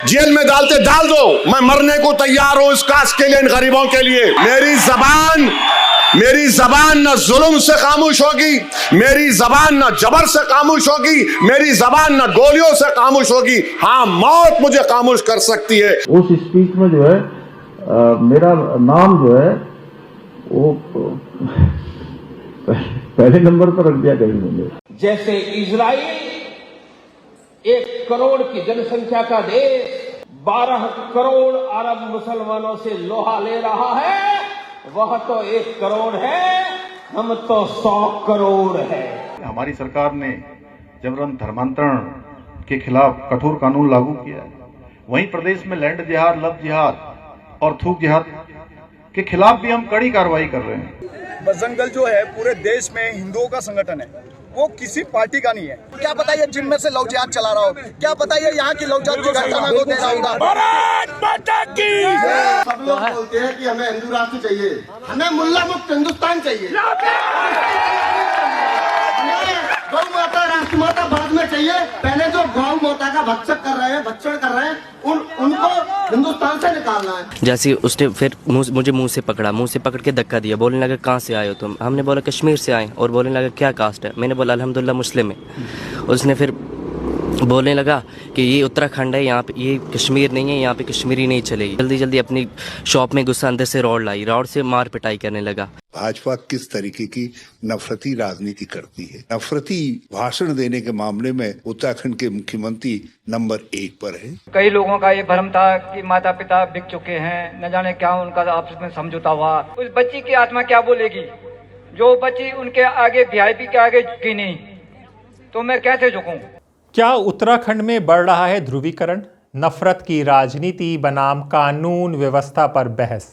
Jail में डालते डाल दो, मैं मरने को तैयार हूं इस कास्ट के लिए, इन गरीबों के लिए। मेरी जबान न जुल्म से खामोश होगी, मेरी जबान न जबर से खामोश होगी, मेरी जबान न गोलियों से खामोश होगी। हाँ, मौत मुझे खामोश कर सकती है। उस स्पीच में जो है मेरा नाम जो है वो पहले नंबर पर रख दिया गया उन्होंने। जैसे इजराइल 1 करोड़ की जनसंख्या का देश 12 करोड़ अरब मुसलमानों से लोहा ले रहा है, वह तो 1 करोड़ है, हम तो 100 करोड़ है। हमारी सरकार ने जबरन धर्मांतरण के खिलाफ कठोर कानून लागू किया है, वहीं प्रदेश में लैंड जिहाद, लव जिहाद और थूक जिहाद के खिलाफ भी हम कड़ी कार्रवाई कर रहे हैं। बजरंग दल जो है पूरे देश में हिंदुओं का संगठन है, वो किसी पार्टी का नहीं है। क्या पता ये जिम में से लव जिहाद चला रहा हो, क्या पता ये यहाँ की लव जिहाद की घटना को दे रहा होगा। भारत माता की। सब लोग बोलते हैं कि हमें हिंदू राष्ट्र चाहिए, हमें मुल्ला मुक्त हिंदुस्तान चाहिए, गौ माता राष्ट्र माता बाद में चाहिए। पहले जो गौ माता का भक्षण कर रहे हैं उनको हिंदुस्तान से निकालना है। जैसे उसने फिर मुझे मुंह से पकड़ के धक्का दिया, बोलने लगा कहाँ से आए हो तुम? हमने बोला कश्मीर से आए, और बोलने लगा क्या कास्ट है? मैंने बोला अल्हम्दुलिल्लाह मुस्लिम है। उसने फिर बोलने लगा कि ये उत्तराखंड है, यहाँ पे ये कश्मीर नहीं है, यहाँ पे कश्मीरी नहीं चलेगी। जल्दी जल्दी अपनी शॉप में घुसा, अंदर से रॉड से मार पिटाई करने लगा। भाजपा किस तरीके की नफरती राजनीति करती है। नफरती भाषण देने के मामले में उत्तराखंड के मुख्यमंत्री नंबर 1 पर है। कई लोगों का ये भ्रम था कि माता पिता बिक चुके हैं, न जाने क्या उनका आपस में समझौता हुआ। उस बच्ची की आत्मा क्या बोलेगी? जो बच्ची उनके आगे वीआईपी के आगे झुकी नहीं, तो मैं कैसे झुकूं? क्या उत्तराखंड में बढ़ रहा है ध्रुवीकरण? नफरत की राजनीति बनाम कानून व्यवस्था पर बहस।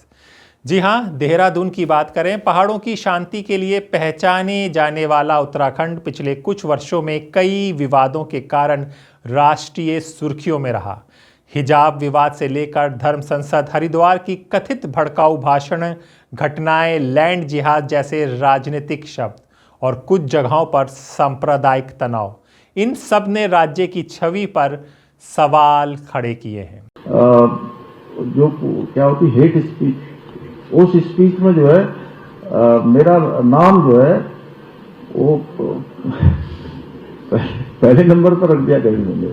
जी हां, देहरादून की बात करें, पहाड़ों की शांति के लिए पहचाने जाने वाला उत्तराखंड पिछले कुछ वर्षों में कई विवादों के कारण राष्ट्रीय सुर्खियों में रहा। हिजाब विवाद से लेकर धर्म संसद, हरिद्वार की कथित भड़काऊ भाषण, घटनाएं, लैंड जिहाद जैसे राजनीतिक शब्द और कुछ जगहों पर सांप्रदायिक तनाव, इन सब ने राज्य की छवि पर सवाल खड़े किए हैं। जो क्या होती हेट स्पीच, उस स्पीच में जो है मेरा नाम जो है वो पहले नंबर पर रख दिया गया उन्होंने।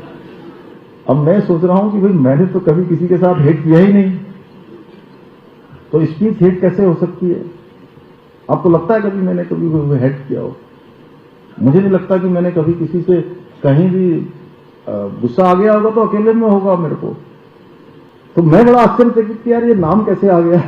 अब मैं सोच रहा हूं कि भाई मैंने तो कभी किसी के साथ हेट किया ही नहीं, तो स्पीच हेट कैसे हो सकती है? आपको लगता है कभी मैंने कभी हेट किया हो? मुझे नहीं लगता कि मैंने कभी किसी से कहीं भी गुस्सा आ गया होगा तो अकेले में होगा मेरे को। तो मैं बड़ा आश्चर्यचकित कि यार ये नाम कैसे आ गया।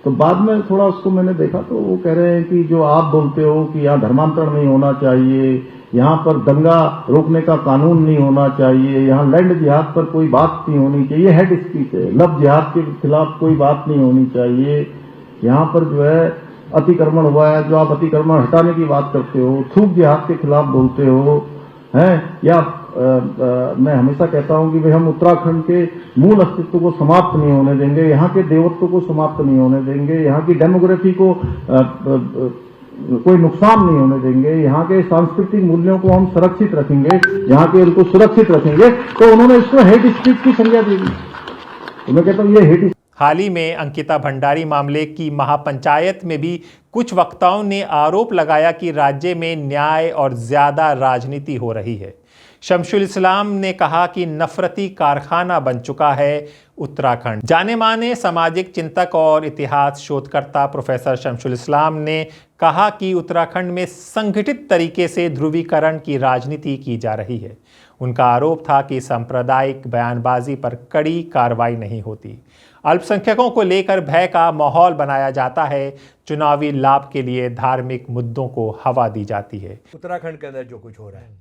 तो बाद में थोड़ा उसको मैंने देखा तो वो कह रहे हैं कि जो आप बोलते हो कि यहाँ धर्मांतरण नहीं होना चाहिए, यहाँ पर दंगा रोकने का कानून नहीं होना चाहिए, यहाँ लैंड जिहाद पर कोई बात नहीं होनी चाहिए, हेड स्पीच है। लव जिहाद के खिलाफ कोई बात नहीं होनी चाहिए। यहाँ पर जो है अतिक्रमण हुआ है, जो आप अतिक्रमण हटाने की बात करते हो, थूक जिहाद के खिलाफ बोलते हो हैं, या मैं हमेशा कहता हूं कि भाई हम उत्तराखंड के मूल अस्तित्व को समाप्त नहीं होने देंगे, यहाँ के देवत्व को समाप्त नहीं होने देंगे, यहाँ की डेमोग्राफी को कोई नुकसान नहीं होने देंगे, यहाँ के सांस्कृतिक मूल्यों को हम सुरक्षित रखेंगे, यहाँ के उनको सुरक्षित रखेंगे। तो उन्होंने इसको हेट स्पीच की संज्ञा दी। तो मैं कहता हूँ ये हेट। हाल ही में अंकिता भंडारी मामले की महापंचायत में भी कुछ वक्ताओं ने आरोप लगाया कि राज्य में न्याय और ज्यादा राजनीति हो रही है। शमशुल इस्लाम ने कहा कि नफरती कारखाना बन चुका है उत्तराखंड। जाने माने सामाजिक चिंतक और इतिहास शोधकर्ता प्रोफेसर शमशुल इस्लाम ने कहा कि उत्तराखंड में संगठित तरीके से ध्रुवीकरण की राजनीति की जा रही है। उनका आरोप था कि सांप्रदायिक बयानबाजी पर कड़ी कार्रवाई नहीं होती, अल्पसंख्यकों को लेकर भय का माहौल बनाया जाता है, चुनावी लाभ के लिए धार्मिक मुद्दों को हवा दी जाती है। उत्तराखंड के अंदर जो कुछ हो रहा है,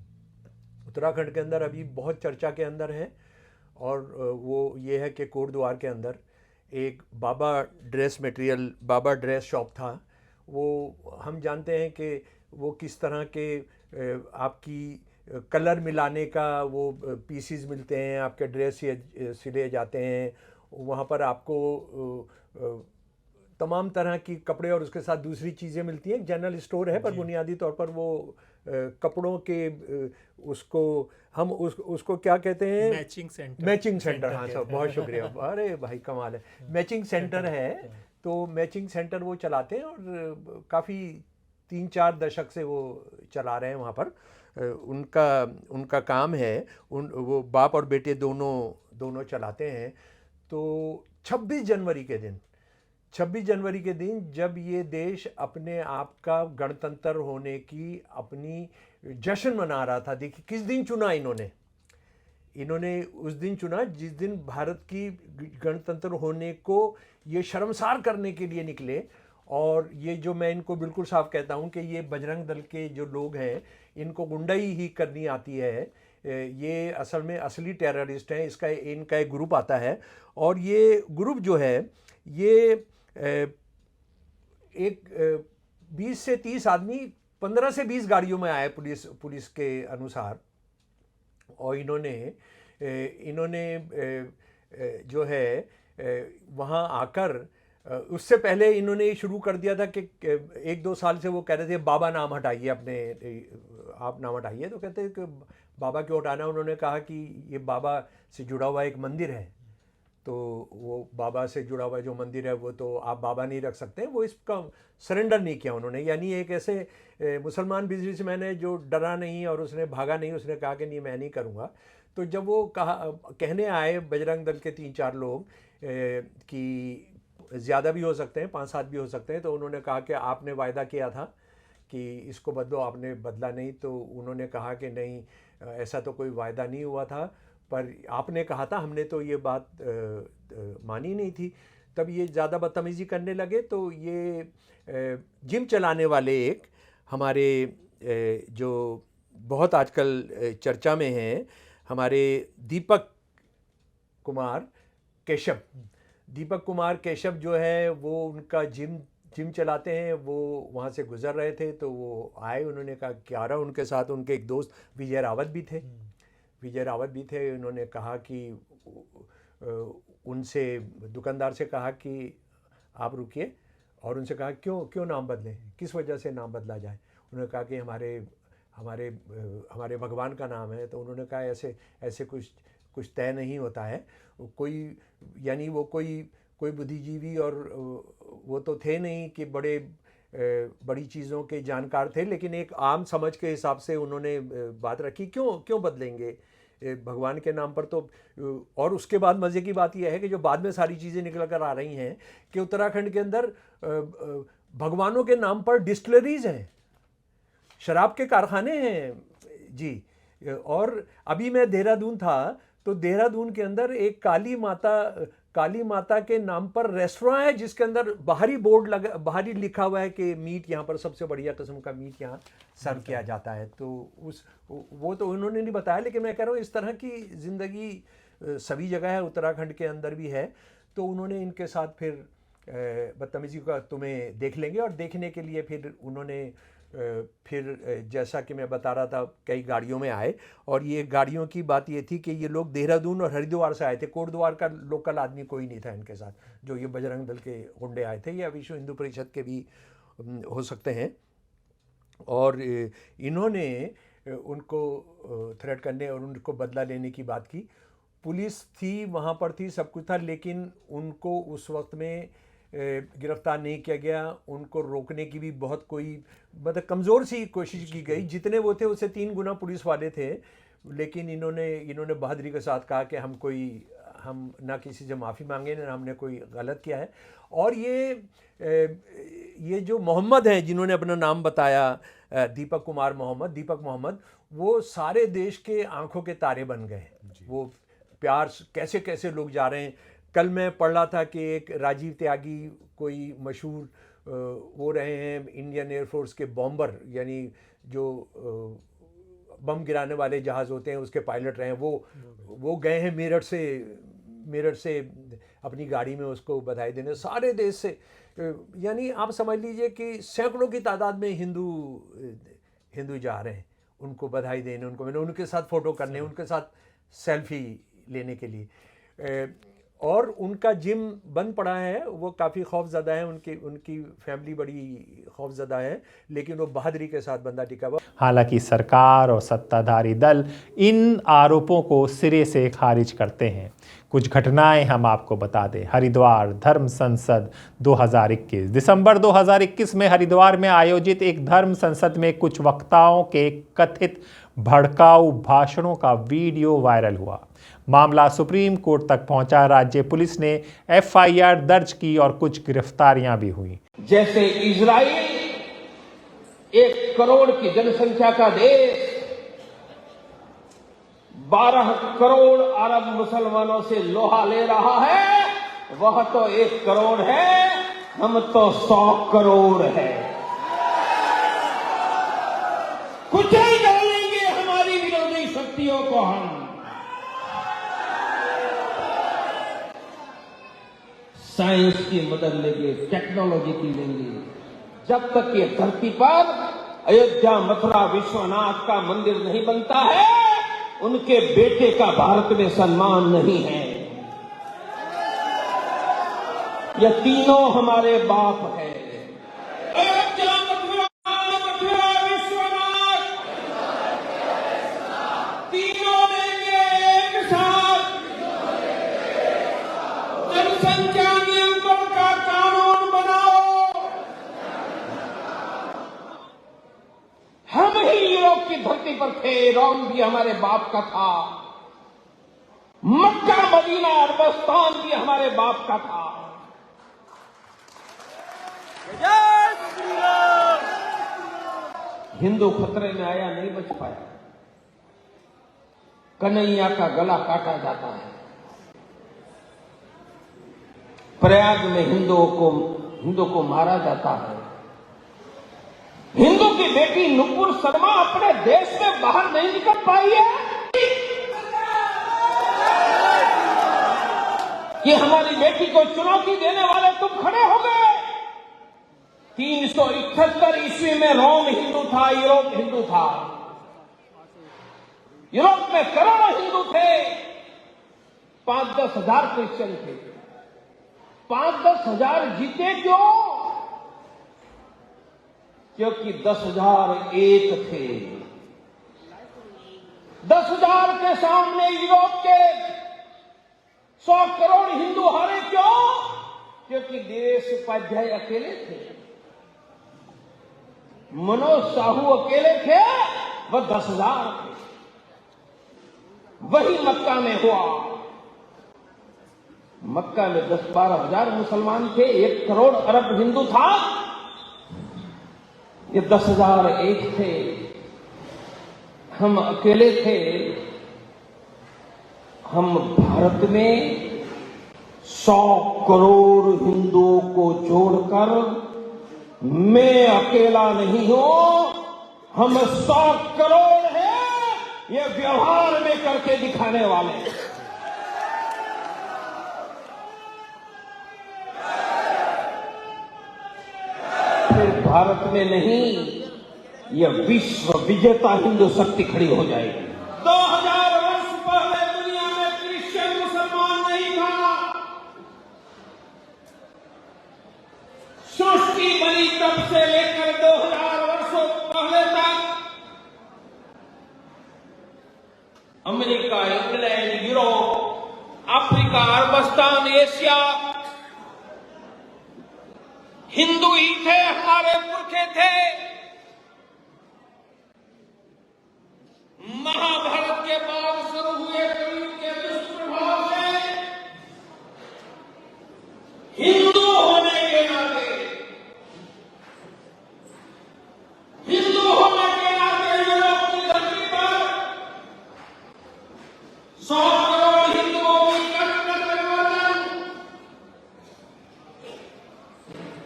उत्तराखंड के अंदर अभी बहुत चर्चा के अंदर है, और वो ये है कि कोटद्वार के अंदर एक बाबा ड्रेस शॉप था। वो हम जानते हैं कि वो किस तरह के आपकी कलर मिलाने का वो पीसीज मिलते हैं, आपके ड्रेस सिले जाते हैं, वहाँ पर आपको तमाम तरह की कपड़े और उसके साथ दूसरी चीज़ें मिलती हैं। जनरल स्टोर है पर बुनियादी तौर पर वो कपड़ों के उसको हम उसको क्या कहते हैं, मैचिंग सेंटर। हाँ सर, बहुत शुक्रिया। अरे भाई कमाल है, मैचिंग सेंटर है। तो मैचिंग सेंटर वो चलाते हैं और काफ़ी 3-4 दशक से वो चला रहे हैं वहाँ पर। उनका काम है, वो बाप और बेटे दोनों चलाते हैं। तो 26 जनवरी के दिन जब ये देश अपने आप का गणतंत्र होने की अपनी जश्न मना रहा था, देखिए किस दिन चुना इन्होंने उस दिन चुना जिस दिन भारत की गणतंत्र होने को ये शर्मसार करने के लिए निकले। और ये जो मैं इनको बिल्कुल साफ कहता हूँ कि ये बजरंग दल के जो लोग हैं, इनको गुंडाई ही करनी आती है। ये असल में असली टेररिस्ट हैं। इनका एक ग्रुप आता है और ये ग्रुप जो है ये एक 20 से 30 आदमी 15 से 20 गाड़ियों में आए पुलिस के अनुसार। और इन्होंने जो है वहाँ आकर उससे पहले इन्होंने ये शुरू कर दिया था कि 1-2 साल से वो कह रहे थे बाबा नाम हटाइए, आप नाम हटाइए। तो कहते हैं कि बाबा क्यों हटाना। उन्होंने कहा कि ये बाबा से जुड़ा हुआ एक मंदिर है, तो वो बाबा से जुड़ा हुआ जो मंदिर है वो तो आप बाबा नहीं रख सकते। वो इसका सरेंडर नहीं किया उन्होंने। यानी एक ऐसे मुसलमान बिजनेसमैन है जो डरा नहीं और उसने भागा नहीं, उसने कहा कि नहीं मैं नहीं करूँगा। तो जब वो कहने आए बजरंग दल के 3-4 लोग कि ज़्यादा भी हो सकते हैं, 5-7 भी हो सकते हैं, तो उन्होंने कहा कि आपने वायदा किया था कि इसको बदलो, आपने बदला नहीं। तो उन्होंने कहा कि नहीं, ऐसा तो कोई वायदा नहीं हुआ था, पर आपने कहा था, हमने तो ये बात मानी नहीं थी। तब ये ज़्यादा बदतमीज़ी करने लगे। तो ये जिम चलाने वाले एक हमारे जो बहुत आजकल चर्चा में हैं, हमारे दीपक कुमार केशव जो है वो उनका जिम चलाते हैं। वो वहाँ से गुज़र रहे थे तो वो आए, उन्होंने कहा क्या रहा। उनके साथ उनके एक दोस्त विजय रावत भी थे। उन्होंने कहा कि उनसे दुकानदार से कहा कि आप रुकिए, और उनसे कहा क्यों नाम बदलें, किस वजह से नाम बदला जाए। उन्होंने कहा कि हमारे भगवान का नाम है। तो उन्होंने कहा ऐसे कुछ तय नहीं होता है। कोई यानी वो कोई बुद्धिजीवी और वो तो थे नहीं कि बड़ी चीज़ों के जानकार थे, लेकिन एक आम समझ के हिसाब से उन्होंने बात रखी, क्यों बदलेंगे भगवान के नाम पर। तो और उसके बाद मज़े की बात यह है कि जो बाद में सारी चीज़ें निकल कर आ रही हैं कि उत्तराखंड के अंदर भगवानों के नाम पर डिस्टिलरीज हैं, शराब के कारखाने हैं जी। और अभी मैं देहरादून था, तो देहरादून के अंदर एक काली माता के नाम पर रेस्टोरेंट है जिसके अंदर बाहरी लिखा हुआ है कि मीट यहाँ पर सबसे बढ़िया किस्म का मीट यहाँ सर्व किया जाता है। तो वो तो उन्होंने नहीं बताया, लेकिन मैं कह रहा हूँ इस तरह की ज़िंदगी सभी जगह है, उत्तराखंड के अंदर भी है। तो उन्होंने इनके साथ फिर बदतमीजी का तुम्हें देख लेंगे, और देखने के लिए फिर उन्होंने जैसा कि मैं बता रहा था कई गाड़ियों में आए। और ये गाड़ियों की बात ये थी कि ये लोग देहरादून और हरिद्वार से आए थे। कोटद्वार का लोकल आदमी कोई नहीं था इनके साथ, जो ये बजरंग दल के गुंडे आए थे, या विश्व हिंदू परिषद के भी हो सकते हैं। और इन्होंने उनको थ्रेट करने और उनको बदला लेने की बात की। पुलिस थी, वहाँ पर थी, सब कुछ था, लेकिन उनको उस वक्त में गिरफ्तार नहीं किया गया। उनको रोकने की भी बहुत मतलब कमज़ोर सी कोशिश की गई। जितने वो थे उससे 3 गुना पुलिस वाले थे, लेकिन इन्होंने बहादुरी के साथ कहा कि हम ना किसी से माफ़ी मांगे, ना हमने कोई गलत किया है। और ये जो मोहम्मद हैं जिन्होंने अपना नाम बताया, दीपक मोहम्मद, वो सारे देश के आंखों के तारे बन गए। वो प्यार कैसे लोग जा रहे हैं। कल मैं पढ़ रहा था कि एक राजीव त्यागी कोई मशहूर वो रहे हैं इंडियन एयरफोर्स के बॉम्बर, यानी जो बम गिराने वाले जहाज़ होते हैं उसके पायलट रहे हैं। वो गए हैं मेरठ से अपनी गाड़ी में उसको बधाई देने, सारे देश से। यानी आप समझ लीजिए कि सैकड़ों की तादाद में हिंदू जा रहे हैं उनको बधाई देने, उनके साथ फ़ोटो करने, उनके साथ सेल्फी लेने के लिए। और उनका जिम बंद पड़ा है, वो काफ़ी खौफज़दा है, उनकी फैमिली बड़ी खौफज़दा है, लेकिन वो बहादुरी के साथ बंदा टिका हुआ। हालांकि सरकार और सत्ताधारी दल इन आरोपों को सिरे से खारिज करते हैं। कुछ घटनाएं हम आपको बता दें। हरिद्वार धर्म संसद 2021। दिसंबर 2021 में हरिद्वार में आयोजित एक धर्म संसद में कुछ वक्ताओं के कथित भड़काऊ भाषणों का वीडियो वायरल हुआ। मामला सुप्रीम कोर्ट तक पहुंचा। राज्य पुलिस ने FIR दर्ज की और कुछ गिरफ्तारियां भी हुई। जैसे इजराइल 1 करोड़ की जनसंख्या का देश 12 करोड़ अरब मुसलमानों से लोहा ले रहा है, वह तो 1 करोड़ है, हम तो 100 करोड़ है। कुचल डालेंगे हमारी विरोधी शक्तियों को हम। साइंस की मदद लेंगे, टेक्नोलॉजी की लेंगे। जब तक ये धरती पर अयोध्या मथुरा विश्वनाथ का मंदिर नहीं बनता है, उनके बेटे का भारत में सम्मान नहीं है। ये तीनों हमारे बाप है। अयोध्या मथुरा विश्वनाथ तीनों लेंगे एक साथ। जनसंख्या नियंत्रण का कानून बनाओ। हम ही यूरोप की धरती पर थे, रोम भी हमारे बाप का था, मक्का मदीना अरबस्तान भी हमारे बाप का था। हिंदू खतरे में आया, नहीं बच पाया। कन्हैया का गला काटा जाता है। प्रयाग में हिंदुओं को मारा जाता है। हिंदू की बेटी नुपुर शर्मा अपने देश में बाहर नहीं निकल पाई है कि हमारी बेटी को चुनौती देने वाले तुम खड़े हो गए। 371 ईस्वी में रोम हिंदू था, यूरोप हिंदू था। यूरोप में करोड़ों हिंदू थे, 5-10 हजार क्रिश्चियन थे। 5-10 हजार जीते क्यों? क्योंकि 10,001 थे। 10,000 के सामने यूरोप के 100 करोड़ हिंदू हारे क्यों? क्योंकि दिनेश उपाध्याय अकेले थे, मनोज साहू अकेले थे, वह 10,000 थे। वही मक्का में हुआ। मक्का में 10-12 हजार मुसलमान थे, 1 करोड़ अरब हिंदू था, ये 10,001 थे। हम अकेले थे। हम भारत में 100 करोड़ हिंदुओं को जोड़कर मैं अकेला नहीं हूं, हम 100 करोड़ हैं, ये व्यवहार में करके दिखाने वाले हैं। फिर भारत में नहीं, यह विश्व विजेता हिंदू शक्ति खड़ी हो जाएगी। 2000 वर्ष पहले दुनिया में क्रिश्चियन मुसलमान नहीं था। सृष्टि बनी तब से लेकर 2000 वर्षों पहले तक अमेरिका, इंग्लैंड, यूरोप, अफ्रीका, अरबस्तान, एशिया, हिंदू ही थे, हमारे पुरखे थे। महाभारत के बाद शुरू हुए कलयुग के दुष्प्रभाव से हिंदू होने के नाते, यूरोप की धरती पर 100 करोड़ हिंदुओं की कट्टर परिवर्तन,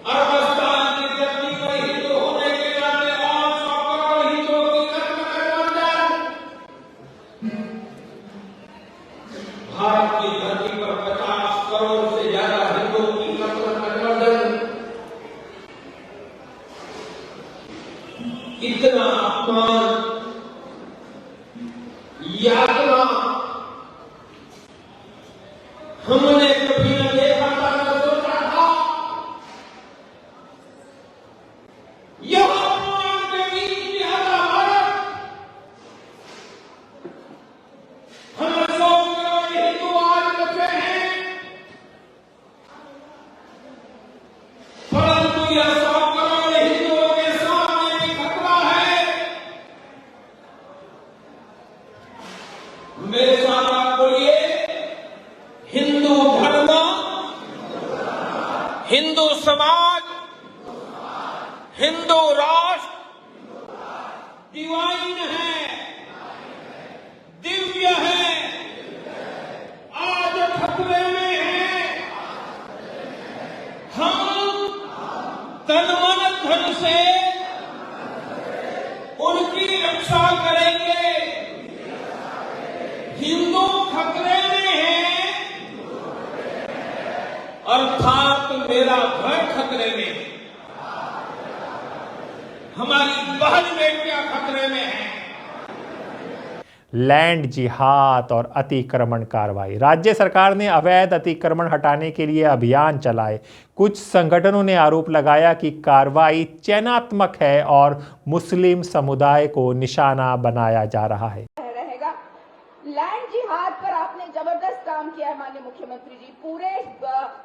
अरबस्तान की धरती पर हिंदू होने के नाते और 100 करोड़ हिंदुओं की कट्टर परिवर्तन, भारत की धरती पर 50 करोड़ से ज्यादा हिंदुओं की कट्टर परिवर्तन। इतना अपमान, यातना हमने हिंदू धर्म, हिंदू समाज, हिंदू राष्ट्र डिवाइन है, दिव्य है, आज खतरे में है। हम तन मन धन से उनकी रक्षा करेंगे। हिंदू खतरे में है, अर्थात मेरा घर खतरे में है, हमारी बहन बेटियां खतरे में है। लैंड जिहाद और अतिक्रमण कार्रवाई। राज्य सरकार ने अवैध अतिक्रमण हटाने के लिए अभियान चलाए। कुछ संगठनों ने आरोप लगाया कि कार्रवाई चयनात्मक है और मुस्लिम समुदाय को निशाना बनाया जा रहा है। लैंड जिहाद पर आपने जबरदस्त काम किया है माननीय मुख्यमंत्री जी। पूरे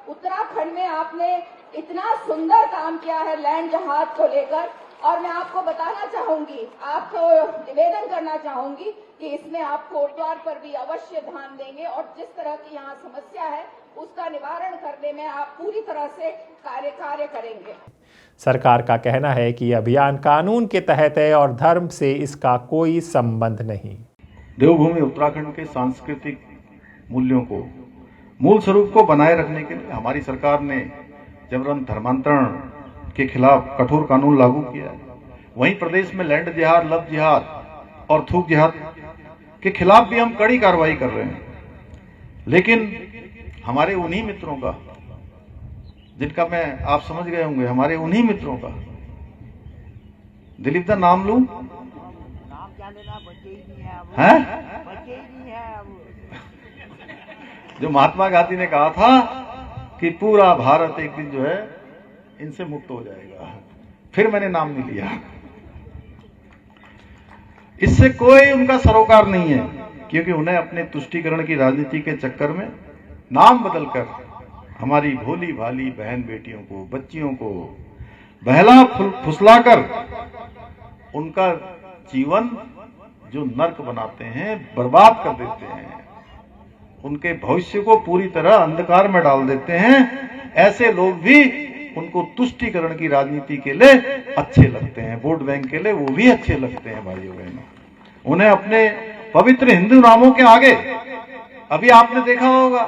उत्तराखंड में आपने इतना सुंदर काम किया है लैंड जिहाद को लेकर, और मैं आपको बताना चाहूंगी, आपको निवेदन करना चाहूंगी कि इसमें आप कोटद्वार पर भी अवश्य ध्यान देंगे और जिस तरह की यहाँ समस्या है उसका निवारण करने में आप पूरी तरह से कार्य करेंगे। सरकार का कहना है कि अभियान कानून के तहत है और धर्म से इसका कोई संबंध नहीं। देवभूमि उत्तराखंड के सांस्कृतिक मूल्यों को, मूल स्वरूप को बनाए रखने के लिए हमारी सरकार ने जबरन धर्मांतरण के खिलाफ कठोर कानून लागू किया है। वहीं प्रदेश में लैंड जिहाद, लव जिहाद और थूक जिहाद के खिलाफ भी हम कड़ी कार्रवाई कर रहे हैं। लेकिन हमारे उन्हीं मित्रों का, जिनका मैं आप समझ गए होंगे, हमारे उन्हीं मित्रों का, दिलीप दा नाम लूं है, जो महात्मा गांधी ने कहा था कि पूरा भारत एक दिन जो है इनसे मुक्त हो जाएगा, फिर मैंने नाम नहीं लिया। इससे कोई उनका सरोकार नहीं है, क्योंकि उन्हें अपने तुष्टीकरण की राजनीति के चक्कर में नाम बदलकर हमारी भोली भाली बहन बेटियों को, बच्चियों को बहला फुसलाकर उनका जीवन जो नर्क बनाते हैं, बर्बाद कर देते हैं, उनके भविष्य को पूरी तरह अंधकार में डाल देते हैं। ऐसे लोग भी उनको तुष्टीकरण की राजनीति के लिए अच्छे लगते हैं, वोट बैंक के लिए वो भी अच्छे लगते हैं। भाइयों बहनों, उन्हें अपने पवित्र हिंदू नामों के आगे, अभी आपने देखा होगा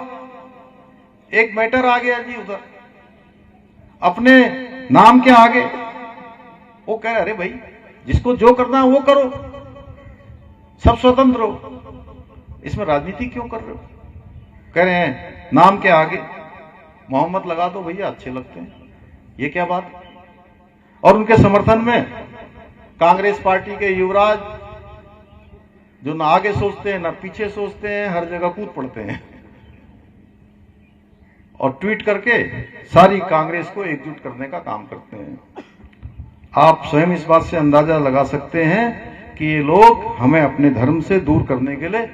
एक मैटर आ गया जी उधर, अपने नाम के आगे वो कह रहे, अरे भाई जिसको जो करना है वो करो, सब स्वतंत्र हो, इसमें राजनीति क्यों कर रहे हो? कह रहे हैं नाम के आगे मोहम्मद लगा दो भैया, अच्छे लगते हैं, ये क्या बात? और उनके समर्थन में कांग्रेस पार्टी के युवराज, जो ना आगे सोचते हैं ना पीछे सोचते हैं, हर जगह कूद पड़ते हैं और ट्वीट करके सारी कांग्रेस को एकजुट करने का काम करते हैं। आप स्वयं इस बात से अंदाजा लगा सकते हैं कि ये लोग हमें अपने धर्म से दूर करने के लिए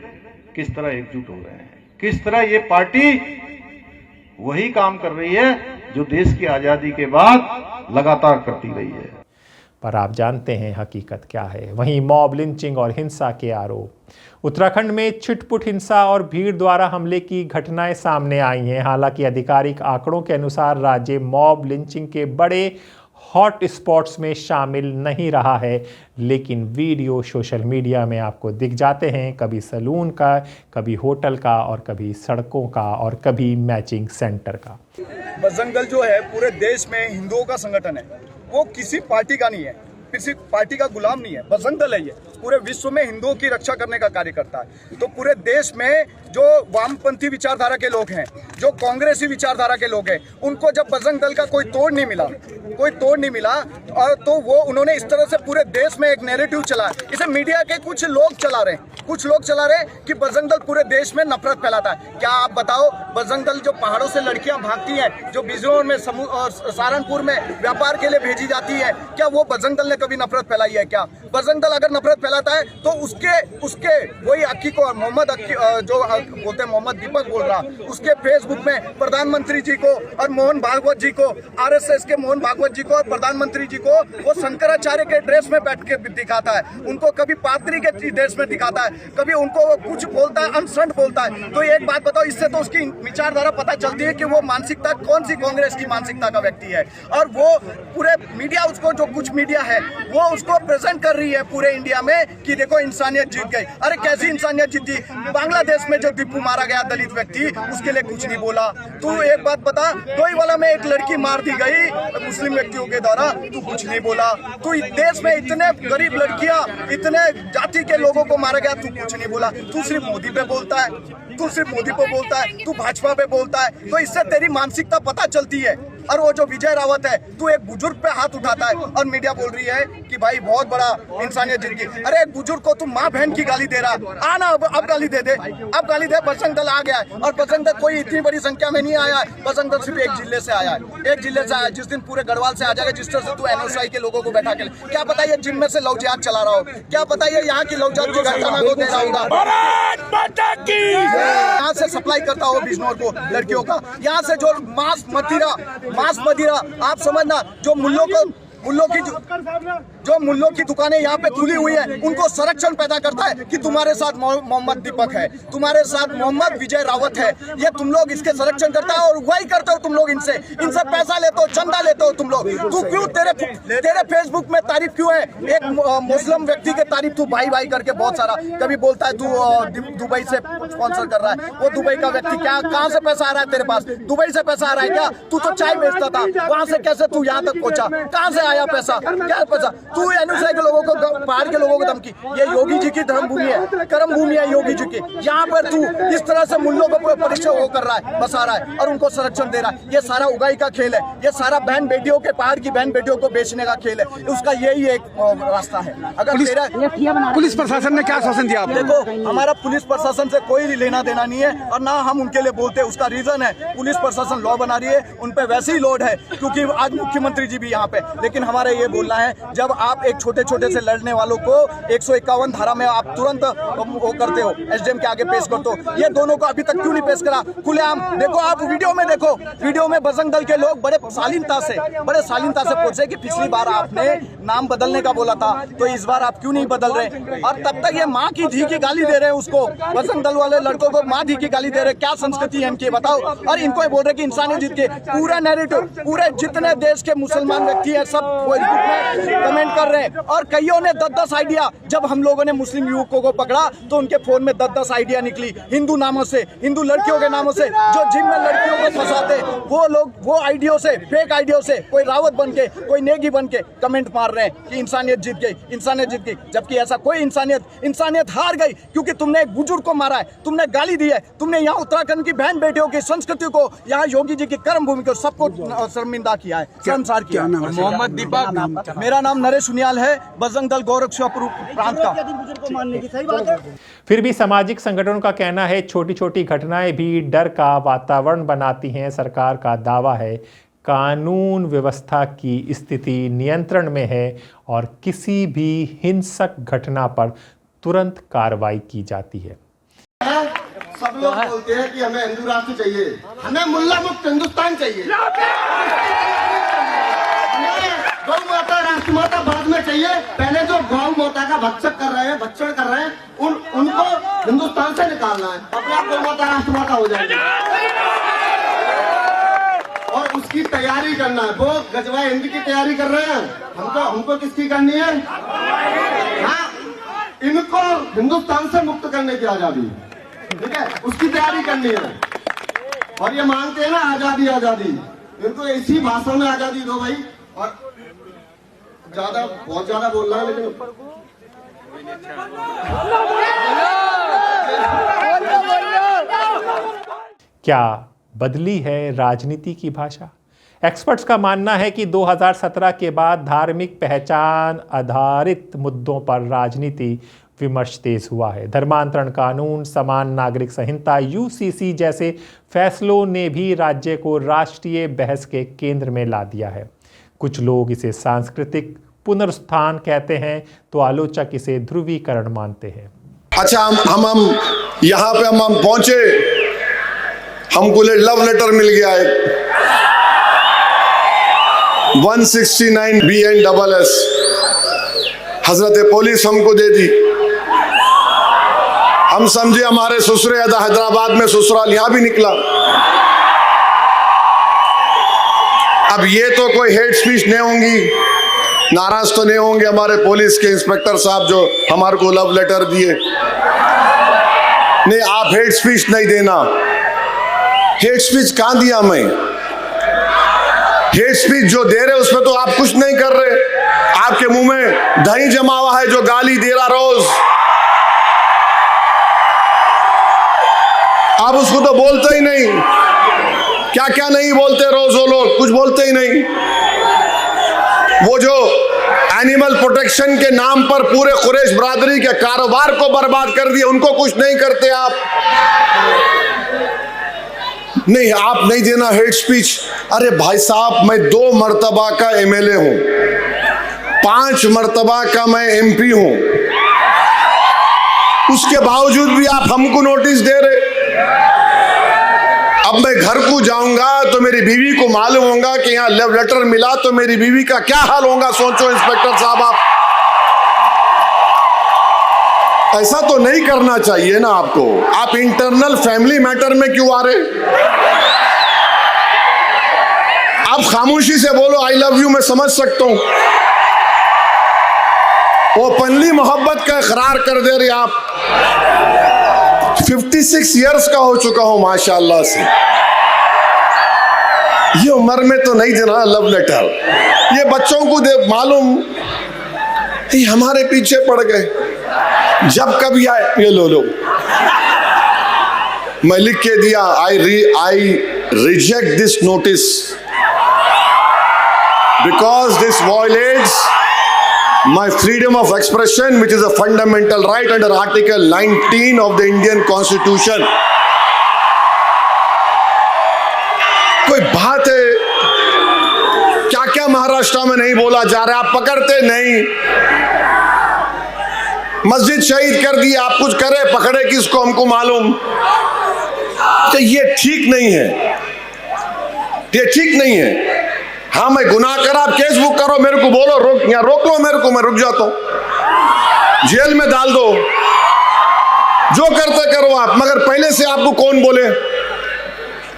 किस तरह एकजुट हो रहे हैं, किस तरह ये पार्टी वही काम कर रही है जो देश की आजादी के बाद लगातार करती रही है। पर आप जानते हैं हकीकत क्या है? वहीं मॉब लिंचिंग और हिंसा के आरोप। उत्तराखंड में छिटपुट हिंसा और भीड़ द्वारा हमले की घटनाएं सामने आई हैं। हालांकि आधिकारिक आंकड़ों के अनुसार राज्य मॉब लिंचिंग के बड़े हॉट स्पॉट्स में शामिल नहीं रहा है, लेकिन वीडियो सोशल मीडिया में आपको दिख जाते हैं, कभी सैलून का, कभी होटल का, और कभी सड़कों का, और कभी मैचिंग सेंटर का। बजरंग दल जो है पूरे देश में हिंदुओं का संगठन है, वो किसी पार्टी का नहीं है, किसी पार्टी का गुलाम नहीं है। बजरंग दल है ये पूरे विश्व में हिंदुओं की रक्षा करने का कार्य करता है। तो पूरे देश में जो वामपंथी विचारधारा के लोग हैं, जो कांग्रेसी विचारधारा के लोग हैं, उनको जब बजरंग दल का कोई तोड़ नहीं मिला और तो वो उन्होंने इस तरह से पूरे देश में एक नैरेटिव चला। इसे मीडिया के कुछ लोग चला रहे हैं कि बजरंग दल पूरे देश में नफरत फैलाता है। क्या आप बताओ, बजरंग दल जो पहाड़ों से लड़कियां भागती हैं, जो बिजनौर में और सहारनपुर में व्यापार के लिए भेजी जाती है, क्या वो बजरंग दल ने कभी नफरत फैलाई है क्या? बजरंग दल अगर नफरत फैलाता है तो उसके वही अक्की को मोहम्मद अक्की जो बोलते हैं मोहम्मद दीपक बोल रहा, उसके फेसबुक में प्रधानमंत्री जी को और मोहन भागवत जी को, आरएसएस के मोहन भागवत जी को और प्रधानमंत्री जी को वो शंकराचार्य के ड्रेस में बैठ के दिखाता है, उनको कभी पादरी के ड्रेस में दिखाता है, कभी उनको कुछ बोलता है, अनसंट बोलता है। तो एक बात बताओ, इससे तो उसकी विचारधारा पता चलती है कि वो मानसिकता कौन सी कांग्रेस की मानसिकता का व्यक्ति है। और वो पूरे मीडिया उसको, जो कुछ मीडिया है वो उसको प्रेजेंट कर रही है पूरे इंडिया में कि देखो इंसानियत जीत गई। अरे कैसी इंसानियत जीती? बांग्लादेश में जो टीपू मारा गया दलित व्यक्ति, उसके लिए कुछ नहीं बोला। तू एक बात बता, डोईवाला में एक लड़की मार दी गई मुस्लिम व्यक्तियों के द्वारा, तू कुछ नहीं बोला। तू देश में इतने गरीब लड़कियां, इतने जाति के लोगों को मारा गया, तू कुछ नहीं बोला। तू सिर्फ मोदी पे बोलता है, तू सिर्फ मोदी पे बोलता है, तू भाजपा पे बोलता है। तो इससे तेरी मानसिकता पता चलती है। और वो जो विजय रावत है, तू एक बुजुर्ग पे हाथ उठाता है और मीडिया बोल रही है कि भाई बहुत बड़ा इंसानियत जीत गई। अरे एक बुजुर्ग को तू माँ बहन की गाली दे रहा, आना अब गाली दे दे, अब गाली दे। बजरंग दल आ गया है और बजरंग दल कोई इतनी बड़ी संख्या में नहीं आया है, बजरंग दल सिर्फ एक जिले से आया है, एक जिले से आया। जिस दिन पूरे गढ़वाल से आ जाएगा, जिस तरह से तू एनएसआई के लोगों को बैठा के, क्या पता ये जिम में से लव जिहाद चला रहा हो, क्या पता ये यहाँ की लव जिहाद की घटना को दे रहा होगा, यहाँ से सप्लाई करता हो बिजनौर को लड़कियों का, यहाँ से जो मांस मदिरा आप समझना, जो मुल्लों की दुकानें यहाँ पे खुली हुई है, उनको संरक्षण पैदा करता है कि तुम्हारे साथ मोहम्मद दीपक है, तुम्हारे साथ मोहम्मद विजय रावत है, ये तुम लोग इसके संरक्षण करता है और वही करते हो तुम लोग। इनसे पैसा लेते हो, चंदा लेते हो तुम लोग। तू क्यों, तेरे फेसबुक में तारीफ क्यों है? एक मुस्लिम व्यक्ति के तारीफ तू भाई भाई करके बहुत सारा कभी बोलता है, तू दुबई से स्पॉन्सर कर रहा है। वो दुबई का व्यक्ति क्या, कहाँ से पैसा आ रहा है तेरे पास? दुबई से पैसा आ रहा है क्या? तू तो चाय बेचता था, वहां से कैसे तू यहाँ तक पहुंचा? कहाँ से आया पैसा? क्या पैसा? तू एनएसआई के लोगों को, पहाड़ के लोगों को धमकी, ये योगी जी की धर्म भूमि है, कर्म भूमि है योगी जी की। यहाँ पर तू इस तरह से मुल्लों को पूरे परिचय वो कर रहा है, बसा रहा है और उनको संरक्षण दे रहा है। ये सारा उगाई का खेल है, ये सारा बहन बेटियों के, पहाड़ की बहन बेटियों को बेचने का खेल है। उसका यही एक रास्ता है। अगर पुलिस प्रशासन ने क्या शासन दिया? देखो, हमारा पुलिस प्रशासन से कोई लेना देना नहीं है और ना हम उनके लिए बोलते। उसका रीजन है, पुलिस प्रशासन लॉ बना रही है, उन पे वैसे ही लोड है क्योंकि आज मुख्यमंत्री जी भी यहाँ पे। लेकिन हमारा ये बोलना है, जब आप एक छोटे छोटे से लड़ने वालों को 151 धारा में आप तुरंत वो करते हो, एसडीएम के आगे पेश करते हो, ये दोनों को अभी तक क्यों नहीं पेश करा? खुलेआम देखो, आप वीडियो में देखो, वीडियो में बजरंग दल के लोग बड़े शालीनता से पूछे कि पिछली बार आपने नाम बदलने का बोला था, तो इस बार आप क्यों नहीं बदल रहे? और तब तक ये माँ की धी की गाली दे रहे हैं उसको, बजरंग दल वाले लड़कों को माँ धी की गाली दे रहे हैं। क्या संस्कृति है इनकी बताओ? और इनको ये बोल रहे कि इंसानियत जीत के। पूरा नैरेटिव, पूरे जितने देश के मुसलमान व्यक्ति है सब कमेंट कर रहे हैं। और कईयों ने 10-10 आइडिया, जब हम लोगों ने मुस्लिम युवकों को पकड़ा तो उनके फोन में 10-10 आइडिया निकली हिंदू नामों से, हिंदू लड़कियों के नामों से, जो जिम में लड़कियों को फंसाते, वो लोग वो आइडियो से, फेक आइडियो से, कोई रावत बन के, कोई नेगी बन के कमेंट मार रहे हैं कि इंसानियत जीत गई, इंसानियत जीत गई। जबकि ऐसा कोई इंसानियत हार गई, क्योंकि तुमने एक बुजुर्ग को मारा है, तुमने गाली दी है, तुमने यहाँ उत्तराखंड की बहन बेटियों की संस्कृति को, यहाँ योगी जी की कर्म भूमि को, सबको शर्मिंदा किया है, शर्मसार किया। मोहम्मद दीपक, मेरा नाम नरेश उनियाल है, बजरंग दल गोरखपुर प्रांत का। फिर भी सामाजिक संगठनों का कहना है, छोटी छोटी घटनाएं भी डर का वातावरण बनाती हैं। सरकार का दावा है कानून व्यवस्था की स्थिति नियंत्रण में है और किसी भी हिंसक घटना पर तुरंत कार्रवाई की जाती है। सब लोग बोलते हैं कि हमें हिंदू राष्ट्र चाहिए, हमें मुल्ला मुक्त हिंदुस्तान चाहिए, गौ माता राष्ट्रमाता बाद में चाहिए। पहले जो गौ माता का भक्षण कर रहे हैं उनको हिंदुस्तान से निकालना है, अपने आप गौ माता राष्ट्रमाता हो जाएगी और उसकी तैयारी करना है। वो गजवा हिंद की तैयारी कर रहे हैं, हमको किसकी करनी है? हाँ, इनको हिंदुस्तान से मुक्त करने की आजादी, ठीक है, उसकी तैयारी करनी है। और ये मांगते हैं ना आजादी, इनको इसी भाषा में आजादी दो भाई। और बहुत ज्यादा बोल रहा है, लेकिन क्या बदली है राजनीति की भाषा? एक्सपर्ट्स का मानना है कि 2017 के बाद धार्मिक पहचान आधारित मुद्दों पर राजनीति विमर्श तेज हुआ है। धर्मांतरण कानून, समान नागरिक संहिता, यूसीसी जैसे फैसलों ने भी राज्य को राष्ट्रीय बहस के केंद्र में ला दिया है। कुछ लोग इसे सांस्कृतिक पुनरुत्थान कहते हैं तो आलोचक इसे ध्रुवीकरण मानते हैं। अच्छा, हम यहाँ पे हम पहुंचे, हमको लव लेटर मिल गया है 169 BNSS, हजरत पुलिस हमको दे दी। हम समझे हमारे ससुरे हैदराबाद में ससुराल यहाँ भी निकला। अब ये तो कोई हेट स्पीच नहीं होंगी, नाराज तो नहीं होंगे हमारे पुलिस के इंस्पेक्टर साहब जो हमारे को लव लेटर दिए। नहीं, आप हेट स्पीच नहीं देना। हेट स्पीच कहां दिया मैं? हेट स्पीच जो दे रहे उसमें तो आप कुछ नहीं कर रहे। आपके मुंह में दही जमा हुआ है जो गाली दे रहा रोज, आप उसको तो बोलते ही नहीं। क्या क्या नहीं बोलते रोज वो लोग, कुछ बोलते ही नहीं। वो जो एनिमल प्रोटेक्शन के नाम पर पूरे कुरैश बरादरी के कारोबार को बर्बाद कर दिया, उनको कुछ नहीं करते आप। नहीं, आप नहीं देना हेट स्पीच। अरे भाई साहब, मैं 2 मर्तबा का MLA हूं, 5 मर्तबा का मैं MP हूं, उसके बावजूद भी आप हमको नोटिस दे रहे। अब मैं घर को जाऊंगा तो मेरी बीवी को मालूम होगा कि यहाँ लव लेटर मिला, तो मेरी बीवी का क्या हाल होगा, सोचो इंस्पेक्टर साहब आप। ऐसा तो नहीं करना चाहिए ना आपको। आप इंटरनल फैमिली मैटर में क्यों आ रहे? आप खामोशी से बोलो आई लव यू, मैं समझ सकता हूं। ओपनली मोहब्बत का इकरार कर दे रहे आप। 56 इयर्स का हो चुका हूं माशाल्लाह से। ये उम्र में तो नहीं देना लव लेटर। ये बच्चों को दे मालूम, ये हमारे पीछे पड़ गए। जब कभी आए ये लो मैं लिख के दिया, I reject this notice because this violets my freedom of expression, which is a fundamental right under Article 19 of the Indian Constitution. कोई बात है? क्या क्या महाराष्ट्र में नहीं बोला जा रहा, आप पकड़ते नहीं। मस्जिद शहीद कर दी, आप कुछ करे, पकड़े किसको हमको मालूम। तो ये ठीक नहीं है, ये ठीक नहीं है। हाँ, मैं गुनाह करा, आप केस बुक करो, मेरे को बोलो, यहाँ रोक लो मेरे को, मैं रुक जाता हूं, जेल में डाल दो, जो करते करो आप। मगर पहले से आपको कौन बोले?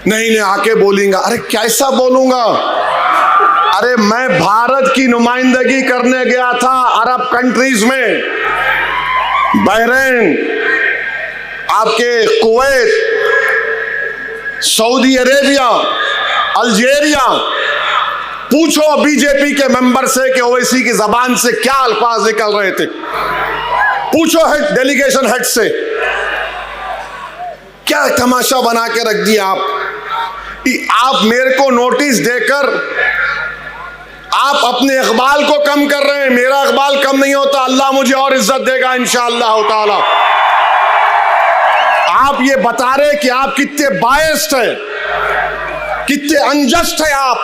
नहीं आके बोलेंगा। अरे कैसा बोलूंगा? अरे मैं भारत की नुमाइंदगी करने गया था अरब कंट्रीज में, बहरीन, आपके कुवैत, सऊदी अरेबिया, अल्जीरिया। पूछो बीजेपी के मेंबर से कि ओवैसी की जबान से क्या अल्फाज निकल रहे थे। पूछो हेड डेलीगेशन हेड से, क्या तमाशा बना के रख दिया आप मेरे को नोटिस देकर आप अपने इकबाल को कम कर रहे हैं। मेरा इकबाल कम नहीं होता, अल्लाह मुझे और इज्जत देगा इंशाअल्लाह ताला। आप ये बता रहे कि आप कितने बायस्ड है, कितने अनजस्ट है आप।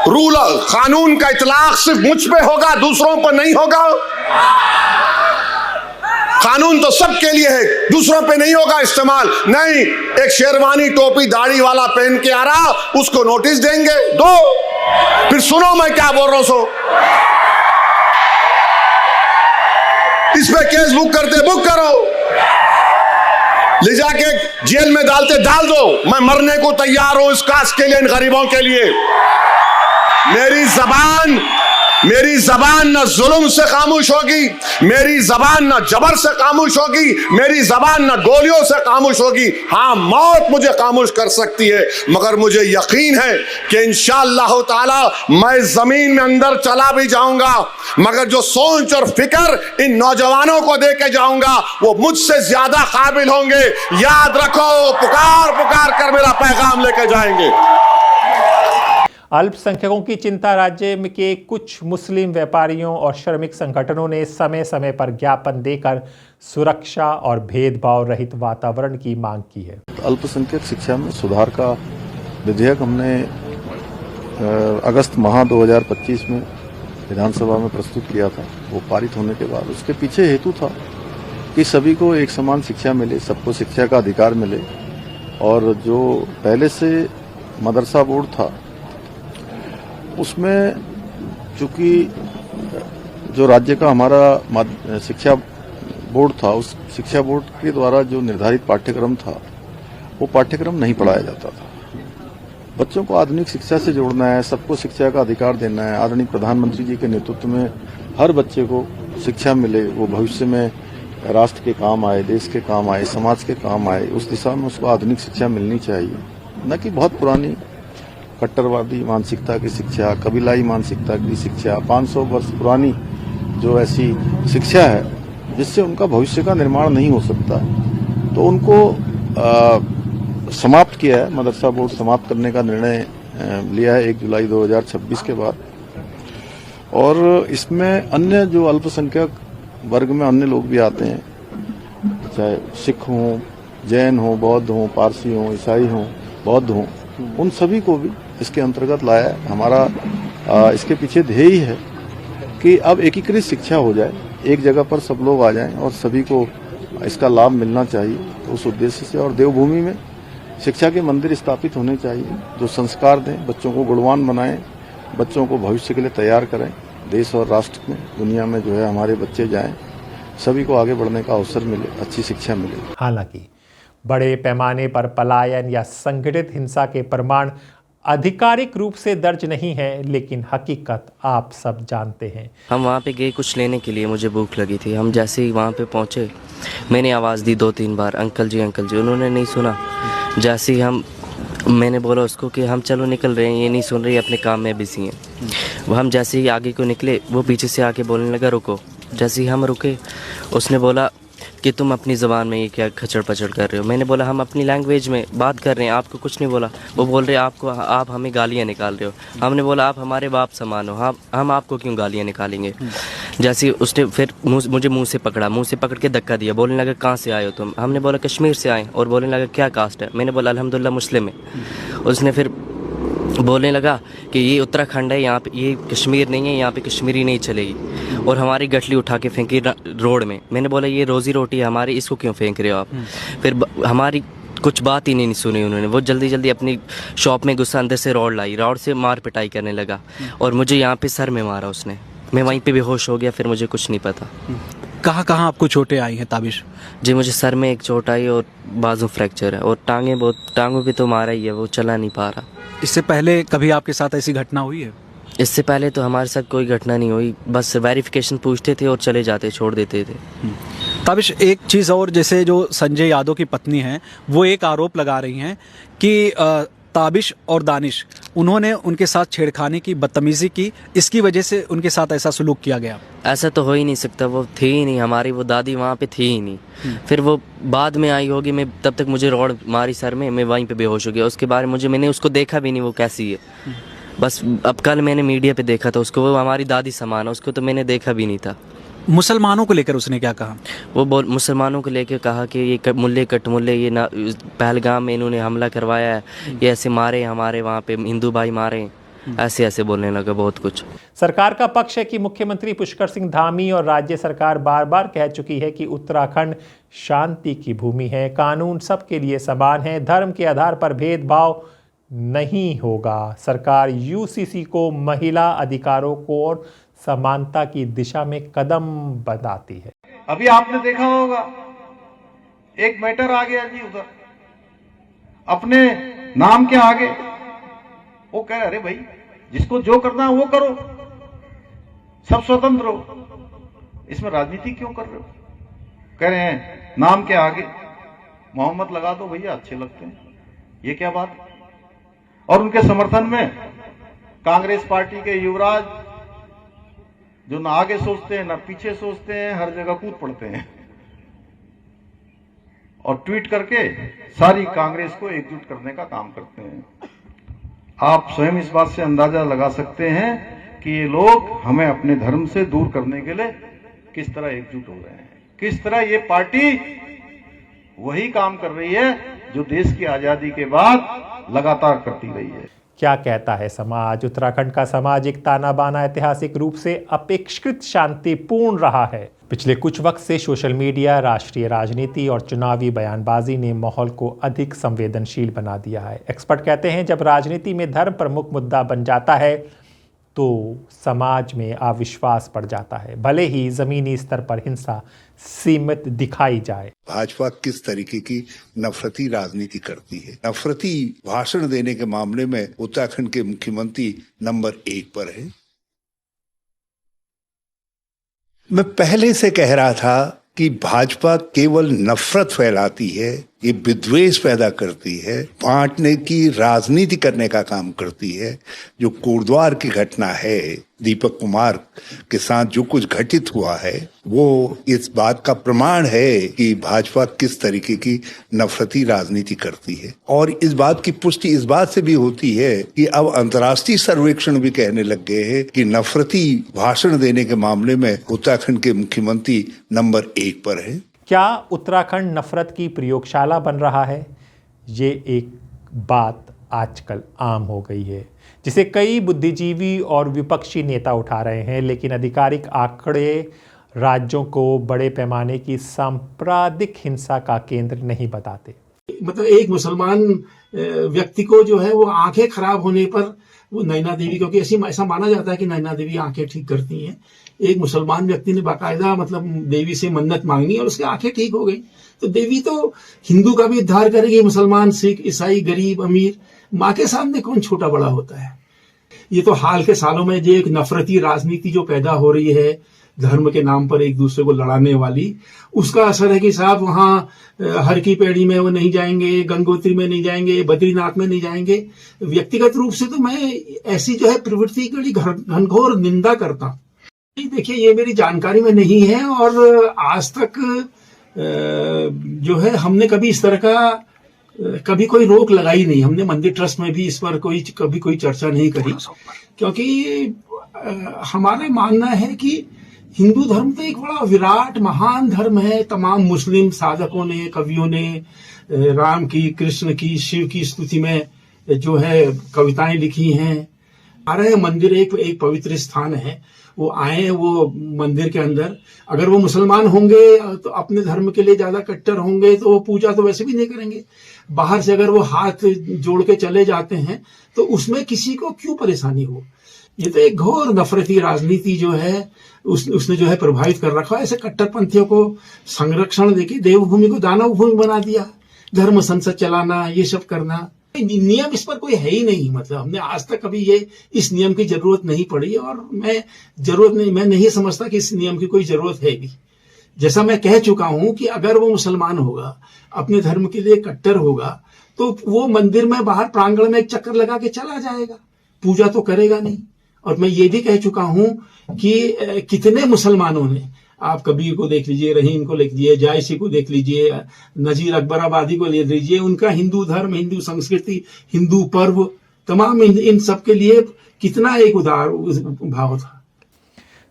रूल कानून का इतलाक सिर्फ मुझ पे होगा, दूसरों पर नहीं होगा। कानून तो सबके लिए है, दूसरों पे नहीं होगा इस्तेमाल। नहीं, एक शेरवानी टोपी दाढ़ी वाला पहन के आ रहा, उसको नोटिस देंगे, दो। फिर सुनो मैं क्या बोल रहा हूं। सो इस पे केस बुक करते बुक करो, ले जाके जेल में डालते डाल दो। मैं मरने को तैयार हूं इस कास्ट के लिए, इन गरीबों के लिए। मेरी जबान न जुल्म से खामोश होगी, मेरी जबान न जबर से खामोश होगी, मेरी जबान न गोलियों से खामोश होगी। हाँ, मौत मुझे खामोश कर सकती है, मगर मुझे यकीन है कि इंशाअल्लाह ताला मैं जमीन में अंदर चला भी जाऊंगा, मगर जो सोच और फिक्र इन नौजवानों को दे के जाऊंगा वो मुझसे ज्यादा काबिल होंगे। याद रखो, पुकार पुकार कर मेरा पैगाम लेके जाएंगे। अल्पसंख्यकों की चिंता राज्य के कुछ मुस्लिम व्यापारियों और श्रमिक संगठनों ने समय समय पर ज्ञापन देकर सुरक्षा और भेदभाव रहित वातावरण की मांग की है। अल्पसंख्यक शिक्षा में सुधार का विधेयक हमने अगस्त माह 2025 में विधानसभा में प्रस्तुत किया था, वो पारित होने के बाद उसके पीछे हेतु था कि सभी को एक समान शिक्षा मिले, सबको शिक्षा का अधिकार मिले। और जो पहले से मदरसा बोर्ड था उसमें चूंकि जो राज्य का हमारा शिक्षा बोर्ड था, उस शिक्षा बोर्ड के द्वारा जो निर्धारित पाठ्यक्रम था वो पाठ्यक्रम नहीं पढ़ाया जाता था। बच्चों को आधुनिक शिक्षा से जोड़ना है, सबको शिक्षा का अधिकार देना है। आदरणीय प्रधानमंत्री जी के नेतृत्व में हर बच्चे को शिक्षा मिले, वो भविष्य में राष्ट्र के काम आए, देश के काम आए, समाज के काम आए, उस दिशा में उसको आधुनिक शिक्षा मिलनी चाहिए, न कि बहुत पुरानी कट्टरवादी मानसिकता की शिक्षा, कबीलाई मानसिकता की शिक्षा, 500 वर्ष पुरानी जो ऐसी शिक्षा है जिससे उनका भविष्य का निर्माण नहीं हो सकता। तो उनको समाप्त किया है, मदरसा बोर्ड समाप्त करने का निर्णय लिया है 1 जुलाई 2026 के बाद। और इसमें अन्य जो अल्पसंख्यक वर्ग में अन्य लोग भी आते हैं, चाहे सिख हों, जैन हों, बौद्ध हों, पारसी हों, ईसाई हों, बौद्ध हों, उन सभी को भी इसके अंतर्गत लाया है। हमारा इसके पीछे ध्येय है कि अब एकीकृत शिक्षा हो जाए, एक जगह पर सब लोग आ जाएं और सभी को इसका लाभ मिलना चाहिए। तो उस उद्देश्य से और देवभूमि में शिक्षा के मंदिर स्थापित होने चाहिए जो संस्कार दें, बच्चों को गुणवान बनाएं, बच्चों को भविष्य के लिए तैयार करें। देश और राष्ट्र में, दुनिया में जो है हमारे बच्चे जाएं, सभी को आगे बढ़ने का अवसर मिले, अच्छी शिक्षा मिले। हालांकि बड़े पैमाने पर पलायन या संगठित हिंसा के प्रमाण आधिकारिक रूप से दर्ज नहीं है, लेकिन हकीकत आप सब जानते हैं। हम वहाँ पे गए कुछ लेने के लिए, मुझे भूख लगी थी। हम जैसे ही वहाँ पे पहुँचे, मैंने आवाज़ दी 2-3 बार, अंकल जी अंकल जी, उन्होंने नहीं सुना। जैसे ही मैंने बोला उसको कि हम चलो निकल रहे हैं, ये नहीं सुन रही, अपने काम में बिजी हैं। वो हम जैसे ही आगे को निकले, वो पीछे से आके बोलने लगा रुको। जैसे ही हम रुके, उसने बोला कि तुम अपनी ज़बान में ये क्या खचड़ पचड़ कर रहे हो। मैंने बोला हम अपनी लैंग्वेज में बात कर रहे हैं, आपको कुछ नहीं बोला। वो बोल रहे आप हमें गालियाँ निकाल रहे हो। हमने बोला आप हमारे बाप समान हो, हम आपको क्यों गालियाँ निकालेंगे। जैसे उसने फिर मुझे मुंह से पकड़ के धक्का दिया, बोलने लगा कहाँ से आए हो तुम। हमने बोला कश्मीर से आए, और बोलने लगा क्या कास्ट है। मैंने बोला अल्हम्दुलिल्लाह मुस्लिम है। उसने फिर बोलने लगा कि ये उत्तराखंड है, यहाँ पे ये कश्मीर नहीं है, यहाँ पे कश्मीरी नहीं चलेगी। और हमारी गठली उठा के फेंकी रोड में। मैंने बोला ये रोज़ी रोटी है हमारी, इसको क्यों फेंक रहे हो आप। फिर हमारी कुछ बात ही नहीं सुनी उन्होंने। वो जल्दी जल्दी अपनी शॉप में गुस्सा, अंदर से रॉड लाई, रॉड से मार पिटाई करने लगा और मुझे यहाँ पे सर में मारा उसने। मैं वहीं पे बेहोश हो गया, फिर मुझे कुछ नहीं पता। कहाँ कहाँ आपको चोटें आई हैं ताबिश? जी मुझे सर में एक चोट आई और बाजू फ्रैक्चर है, और टांगों पे तो मारा ही है, वो चला नहीं पा रहा। इससे पहले कभी आपके साथ ऐसी घटना हुई है? इससे पहले तो हमारे साथ कोई घटना नहीं हुई, बस वेरिफिकेशन पूछते थे और चले जाते, छोड़ देते थे। ताबिश एक चीज़ और, जैसे जो संजय यादव की पत्नी हैं, वो एक आरोप लगा रही हैं कि ताबिश और दानिश उन्होंने उनके साथ छेड़खानी की, बदतमीजी की, इसकी वजह से उनके साथ ऐसा सलूक किया गया। ऐसा तो हो ही नहीं सकता, वो थी ही नहीं हमारी, वो दादी वहाँ पे थी ही नहीं। फिर वो बाद में आई होगी, मैं तब तक मुझे रॉड मारी सर में, मैं वहीं पे बेहोश हो गया। उसके बारे में मैंने उसको देखा भी नहीं वो कैसी है, बस अब कल मैंने मीडिया पे देखा था उसको, वो हमारी दादी समान है, उसको तो मैंने देखा भी नहीं था। मुसलमानों को लेकर उसने क्या कहा? वो मुसलमानों को लेकर कहा कि ये मुल्ले कटमुल्ले, ये ना पहलगाम में इन्होंने हमला करवाया है, ये ऐसे मारे, हमारे वहाँ पे हिंदू भाई मारे, ऐसे ऐसे बोलने लगा बहुत कुछ। सरकार का पक्ष है कि मुख्यमंत्री पुष्कर सिंह धामी और राज्य सरकार बार बार कह चुकी है कि उत्तराखंड शांति की भूमि है, कानून सबके लिए समान है, धर्म के आधार पर भेदभाव नहीं होगा। सरकार यूसीसी को महिला अधिकारों को और समानता की दिशा में कदम बढ़ाती है। अभी आपने देखा होगा एक मैटर आ गया जी उधर, अपने नाम के आगे वो कह रहे अरे भाई जिसको जो करना है वो करो, सब स्वतंत्र हो, इसमें राजनीति क्यों कर रहे हो। कह रहे हैं नाम के आगे मोहम्मद लगा दो भैया, अच्छे लगते हैं, ये क्या बात है। और उनके समर्थन में कांग्रेस पार्टी के युवराज जो ना आगे सोचते हैं ना पीछे सोचते हैं, हर जगह कूद पड़ते हैं और ट्वीट करके सारी कांग्रेस को एकजुट करने का काम करते हैं। आप स्वयं इस बात से अंदाजा लगा सकते हैं कि ये लोग हमें अपने धर्म से दूर करने के लिए किस तरह एकजुट हो रहे हैं, किस तरह ये पार्टी वही काम कर रही है जो देश की आजादी के बाद लगातार करती रही है। क्या कहता है समाज? उत्तराखंड का समाज एक ताना बाना ऐतिहासिक रूप से अपेक्षाकृत शांतिपूर्ण रहा है। पिछले कुछ वक्त से सोशल मीडिया, राष्ट्रीय राजनीति और चुनावी बयानबाजी ने माहौल को अधिक संवेदनशील बना दिया है। एक्सपर्ट कहते हैं जब राजनीति में धर्म प्रमुख मुद्दा बन जाता है तो समाज में अविश्वास बढ़ जाता है, भले ही जमीनी स्तर पर हिंसा सीमित दिखाई जाए। भाजपा किस तरीके की नफरती राजनीति करती है। नफरती भाषण देने के मामले में उत्तराखंड के मुख्यमंत्री नंबर 1 पर है। मैं पहले से कह रहा था कि भाजपा केवल नफरत फैलाती है, ये विद्वेष पैदा करती है, बांटने की राजनीति करने का काम करती है। जो कोटद्वार की घटना है, दीपक कुमार के साथ जो कुछ घटित हुआ है, वो इस बात का प्रमाण है कि भाजपा किस तरीके की नफरती राजनीति करती है। और इस बात की पुष्टि इस बात से भी होती है कि अब अंतर्राष्ट्रीय सर्वेक्षण भी कहने लग गए हैं कि नफरती भाषण देने के मामले में उत्तराखंड के मुख्यमंत्री नंबर 1 पर है। क्या उत्तराखंड नफरत की प्रयोगशाला बन रहा है? ये एक बात आजकल आम हो गई है, जिसे कई बुद्धिजीवी और विपक्षी नेता उठा रहे हैं, लेकिन आधिकारिक आंकड़े राज्यों को बड़े पैमाने की सांप्रदायिक हिंसा का केंद्र नहीं बताते। मतलब एक मुसलमान व्यक्ति को जो है वो आंखें खराब होने पर वो नैना देवी, क्योंकि ऐसा माना जाता है कि नैना देवी आंखें ठीक करती हैं, एक मुसलमान व्यक्ति ने बाकायदा मतलब देवी से मन्नत मांगी और उसकी आंखें ठीक हो गई। तो देवी तो हिंदू का भी उद्धार करेगी, मुसलमान, सिख, ईसाई, गरीब, अमीर, माँ के सामने कौन छोटा बड़ा होता है। ये तो हाल के सालों में जो एक नफरती राजनीति जो पैदा हो रही है धर्म के नाम पर एक दूसरे को लड़ाने वाली, उसका असर है कि साहब वहाँ हर की पेड़ी में वो नहीं जाएंगे, गंगोत्री में नहीं जाएंगे, बद्रीनाथ में नहीं जाएंगे। व्यक्तिगत रूप से तो मैं ऐसी जो है प्रवृत्ति की घनघोर निंदा करता हूँ। देखिए ये मेरी जानकारी में नहीं है और आज तक जो है हमने कभी इस तरह का कभी कोई रोक लगाई नहीं। हमने मंदिर ट्रस्ट में भी इस पर कभी कोई चर्चा नहीं करी, क्योंकि हमारा मानना है कि हिंदू धर्म तो एक बड़ा विराट महान धर्म है। तमाम मुस्लिम साधकों ने, कवियों ने राम की, कृष्ण की, शिव की स्तुति में जो है कविताएं लिखी हैं। हमारा मंदिर एक पवित्र स्थान है, वो आए वो मंदिर के अंदर, अगर वो मुसलमान होंगे तो अपने धर्म के लिए ज्यादा कट्टर होंगे तो वो पूजा तो वैसे भी नहीं करेंगे। बाहर से अगर वो हाथ जोड़ के चले जाते हैं तो उसमें किसी को क्यों परेशानी हो। ये तो एक घोर नफरती राजनीति जो है उसने जो है प्रभावित कर रखा है। ऐसे कट्टरपंथियों को संरक्षण देके देवभूमि को दानव भूमि बना दिया, धर्म संसद चलाना, ये सब करना। नियम इस पर कोई है ही नहीं। मतलब हमने आज तक कभी इस नियम की जरूरत नहीं पड़ी और मैं नहीं समझता कि इस नियम की कोई जरूरत है भी। जैसा मैं कह चुका हूं कि अगर वो मुसलमान होगा, अपने धर्म के लिए कट्टर होगा, तो वो मंदिर में बाहर प्रांगण में एक चक्कर लगा के चला जाएगा, पूजा तो करेगा नहीं। और मैं ये भी कह चुका हूं कि कितने मुसलमानों ने, आप कबीर को देख लीजिए, रहीम को देख लीजिए, जायसी को देख लीजिए, नजीर अकबराबादी को ले लीजिए, उनका हिंदू धर्म, हिंदू संस्कृति, हिंदू पर्व, तमाम इन सब के लिए कितना एक उदार भाव था।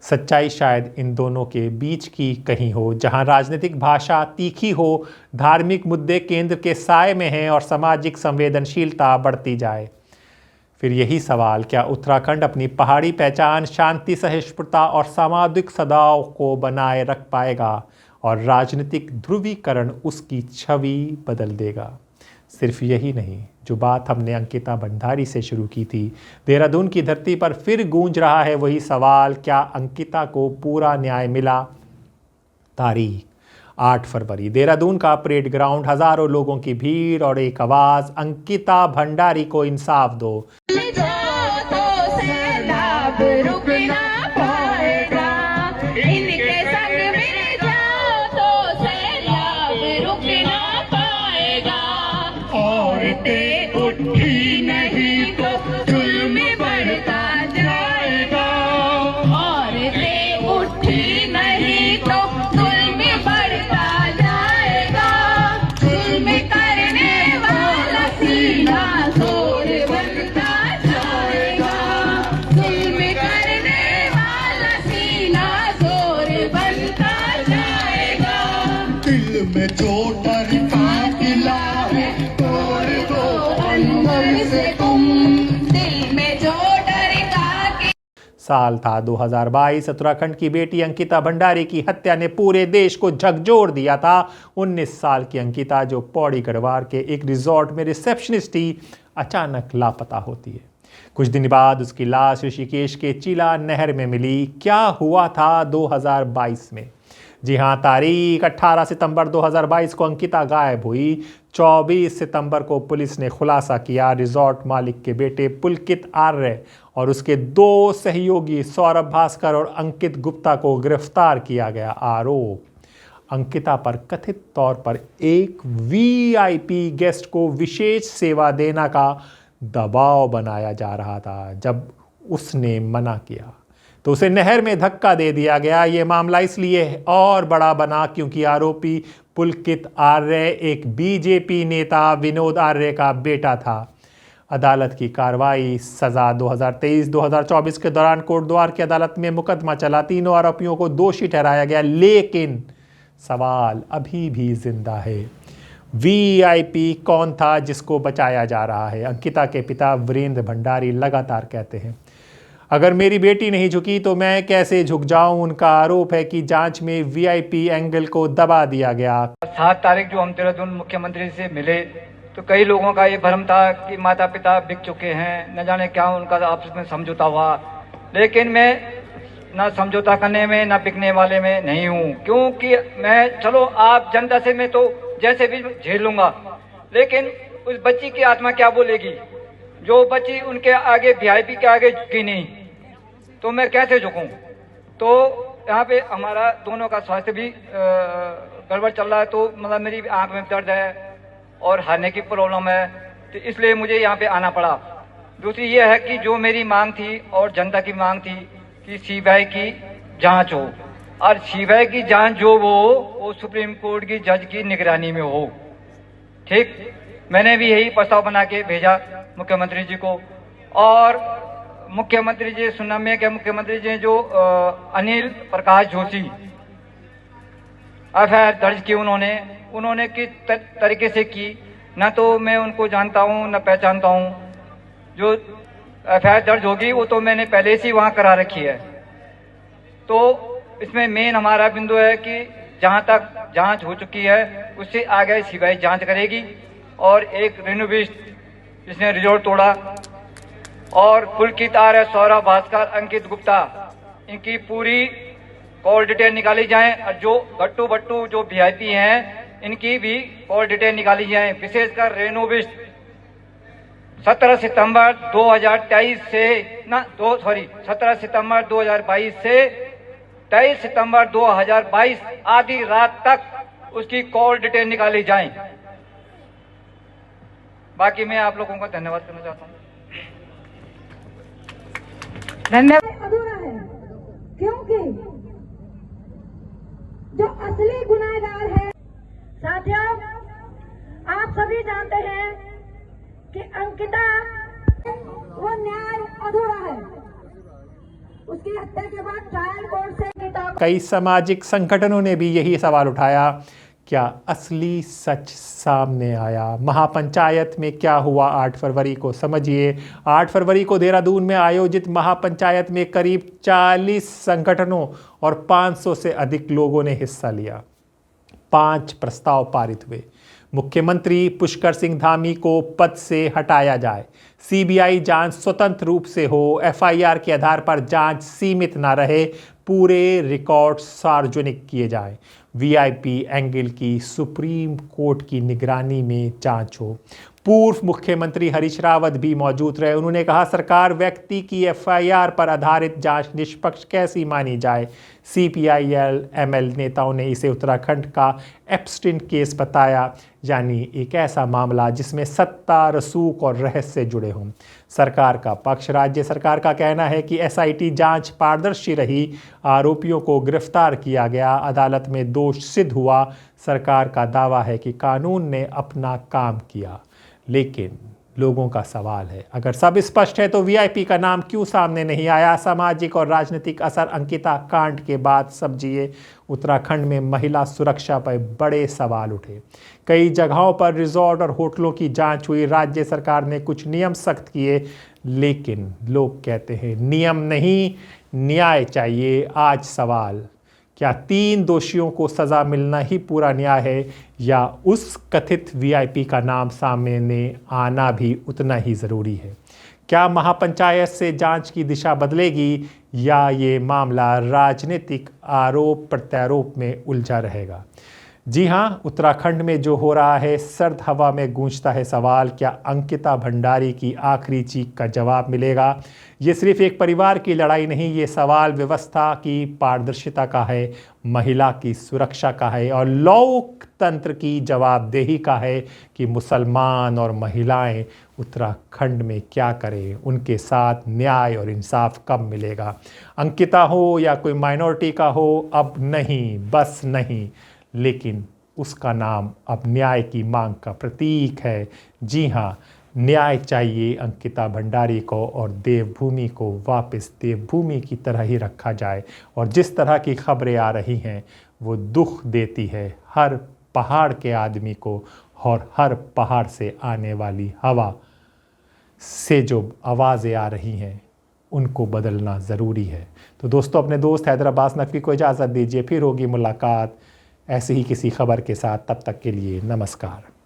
सच्चाई शायद इन दोनों के बीच की कहीं हो, जहां राजनीतिक भाषा तीखी हो, धार्मिक मुद्दे केंद्र के साए में हैं और सामाजिक संवेदनशीलता बढ़ती जाए। फिर यही सवाल, क्या उत्तराखंड अपनी पहाड़ी पहचान, शांति, सहिष्णुता और सामाजिक सद्भाव को बनाए रख पाएगा और राजनीतिक ध्रुवीकरण उसकी छवि बदल देगा? सिर्फ यही नहीं, जो बात हमने अंकिता भंडारी से शुरू की थी, देहरादून की धरती पर फिर गूंज रहा है वही सवाल, क्या अंकिता को पूरा न्याय मिला? तारीख 8 फरवरी, देहरादून का परेड ग्राउंड, हजारों लोगों की भीड़ और एक आवाज, अंकिता भंडारी को इंसाफ दो। से तुम साल था 2022। उत्तराखंड की बेटी अंकिता भंडारी की हत्या ने पूरे देश को झकझोर दिया था। 19 साल की अंकिता, जो पौड़ी गढ़वाल के एक रिजॉर्ट में रिसेप्शनिस्ट थी, अचानक लापता होती है। कुछ दिन बाद उसकी लाश ऋषिकेश के चिला नहर में मिली। क्या हुआ था 2022 में? जी हां, तारीख 18 सितंबर 2022 को अंकिता गायब हुई। 24 सितंबर को पुलिस ने खुलासा किया। रिजॉर्ट मालिक के बेटे पुलकित आर्य और उसके 2 सहयोगी सौरभ भास्कर और अंकित गुप्ता को गिरफ्तार किया गया। आरोप, अंकिता पर कथित तौर पर एक वीआईपी गेस्ट को विशेष सेवा देने का दबाव बनाया जा रहा था। जब उसने मना किया तो उसे नहर में धक्का दे दिया गया। ये मामला इसलिए और बड़ा बना क्योंकि आरोपी पुलकित आर्य एक बीजेपी नेता विनोद आर्य का बेटा था। अदालत की कार्रवाई, सजा 2023-2024 के दौरान कोटद्वार की अदालत में मुकदमा चला। तीनों आरोपियों को दोषी ठहराया गया, लेकिन सवाल अभी भी जिंदा है। वीआईपी कौन था जिसको बचाया जा रहा है? अंकिता के पिता वीरेंद्र भंडारी लगातार कहते हैं, अगर मेरी बेटी नहीं झुकी तो मैं कैसे झुक जाऊं। उनका आरोप है कि जांच में वीआईपी एंगल को दबा दिया गया। 7 तारीख जो हम देहरादून मुख्यमंत्री से मिले तो कई लोगों का ये भ्रम था कि माता पिता बिक चुके हैं, न जाने क्या उनका आपस में समझौता हुआ। लेकिन मैं ना समझौता करने में ना बिकने वाले में नहीं हूँ, क्योंकि मैं, चलो आप जनता से मैं तो जैसे भी झेल लूंगा, लेकिन उस बच्ची की आत्मा क्या बोलेगी? जो बच्ची उनके आगे वीआईपी के आगे झुकी नहीं, तो मैं कैसे झुकूं? तो यहाँ पे हमारा दोनों का स्वास्थ्य भी गड़बड़ चल रहा है। तो मतलब मेरी आंख में दर्द है और हारने की प्रॉब्लम है, तो इसलिए मुझे यहाँ पे आना पड़ा। दूसरी ये है कि जो मेरी मांग थी और जनता की मांग थी कि सीबीआई की जांच हो, और सीबीआई की जांच जो वो सुप्रीम कोर्ट की जज की निगरानी में हो। ठीक, मैंने भी यही प्रस्ताव बना के भेजा मुख्यमंत्री जी को, और मुख्यमंत्री जी सुनना में क्या, मुख्यमंत्री जी जो अनिल प्रकाश जोशी एफआईआर दर्ज की उन्होंने किस तरीके से की, ना तो मैं उनको जानता हूँ न पहचानता हूँ। जो एफआईआर दर्ज होगी वो तो मैंने पहले से वहाँ करा रखी है। तो इसमें मेन हमारा बिंदु है कि जहाँ तक जांच हो चुकी है उससे आगे सीबीआई जांच करेगी। और एक रेनोविस्ट जिसने रिजॉर्ट तोड़ा, और पुलकित आर्य, सौरभ भास्कर, अंकित गुप्ता, इनकी पूरी कॉल डिटेल निकाली जाए, और जो गट्टू बट्टू जो वीआईपी हैं इनकी भी कॉल डिटेल निकाली जाए। विशेषकर रेनोविस्ट 17 सितंबर 2022 से 17 सितंबर 2022 से 23 सितंबर 2022 आधी रात तक उसकी कॉल डिटेल निकाली जाए। बाकी मैं आप लोगों का धन्यवाद करना चाहता हूँ। धन्यवाद। अधूरा है क्योंकि जो असली गुनाहगार है, साथियों आप सभी जानते हैं कि अंकिता, वो न्याय अधूरा है। उसकी हत्या के बाद ट्रायल कोर्ट से किताब। कई सामाजिक संगठनों ने भी यही सवाल उठाया, क्या असली सच सामने आया? महापंचायत में क्या हुआ 8 फरवरी को? समझिए, 8 फरवरी को देहरादून में आयोजित महापंचायत में करीब 40 संगठनों और 500 से अधिक लोगों ने हिस्सा लिया। 5 प्रस्ताव पारित हुए। मुख्यमंत्री पुष्कर सिंह धामी को पद से हटाया जाए, सीबीआई जांच स्वतंत्र रूप से हो, एफआईआर के आधार पर जांच सीमित न रहे, पूरे रिकॉर्ड सार्वजनिक किए जाएं, वीआईपी एंगल की सुप्रीम कोर्ट की निगरानी में जांच हो। पूर्व मुख्यमंत्री हरीश रावत भी मौजूद रहे। उन्होंने कहा, सरकार व्यक्ति की एफआईआर पर आधारित जांच निष्पक्ष कैसी मानी जाए? सीपीआईएल एमएल नेताओं ने इसे उत्तराखंड का एप्स्टिन केस बताया, यानी एक ऐसा मामला जिसमें सत्ता, रसूख और रहस्य जुड़े हों। सरकार का पक्ष, राज्य सरकार का कहना है कि एसआईटी जांच पारदर्शी रही, आरोपियों को गिरफ्तार किया गया, अदालत में दोष सिद्ध हुआ। सरकार का दावा है कि कानून ने अपना काम किया, लेकिन लोगों का सवाल है। अगर सब स्पष्ट है तो वीआईपी का नाम क्यों सामने नहीं आया? सामाजिक और राजनीतिक असर अंकिता कांड के बाद समझिए उत्तराखंड में महिला सुरक्षा पर बड़े सवाल उठे। कई जगहों पर रिजॉर्ट और होटलों की जांच हुई, राज्य सरकार ने कुछ नियम सख्त किए, लेकिन लोग कहते हैं नियम नहीं न्याय चाहिए। आज सवाल, क्या 3 दोषियों को सज़ा मिलना ही पूरा न्याय है या उस कथित वीआईपी का नाम सामने आना भी उतना ही ज़रूरी है? क्या महापंचायत से जांच की दिशा बदलेगी या ये मामला राजनीतिक आरोप प्रत्यारोप में उलझा रहेगा? जी हाँ, उत्तराखंड में जो हो रहा है, सर्द हवा में गूंजता है सवाल, क्या अंकिता भंडारी की आखिरी चीख का जवाब मिलेगा? ये सिर्फ एक परिवार की लड़ाई नहीं, ये सवाल व्यवस्था की पारदर्शिता का है, महिला की सुरक्षा का है और लोकतंत्र की जवाबदेही का है कि मुसलमान और महिलाएं उत्तराखंड में क्या करें, उनके साथ न्याय और इंसाफ कब मिलेगा? अंकिता हो या कोई माइनॉरिटी का हो, अब नहीं, बस नहीं, लेकिन उसका नाम अब न्याय की मांग का प्रतीक है। जी हाँ, न्याय चाहिए अंकिता भंडारी को और देवभूमि को वापस देवभूमि की तरह ही रखा जाए। और जिस तरह की खबरें आ रही हैं वो दुख देती है हर पहाड़ के आदमी को, और हर पहाड़ से आने वाली हवा से जो आवाज़ें आ रही हैं उनको बदलना ज़रूरी है। तो दोस्तों, अपने दोस्त हैदर अब्बास नकवी को इजाज़त दीजिए, फिर होगी मुलाकात ऐसी ही किसी खबर के साथ। तब तक के लिए नमस्कार।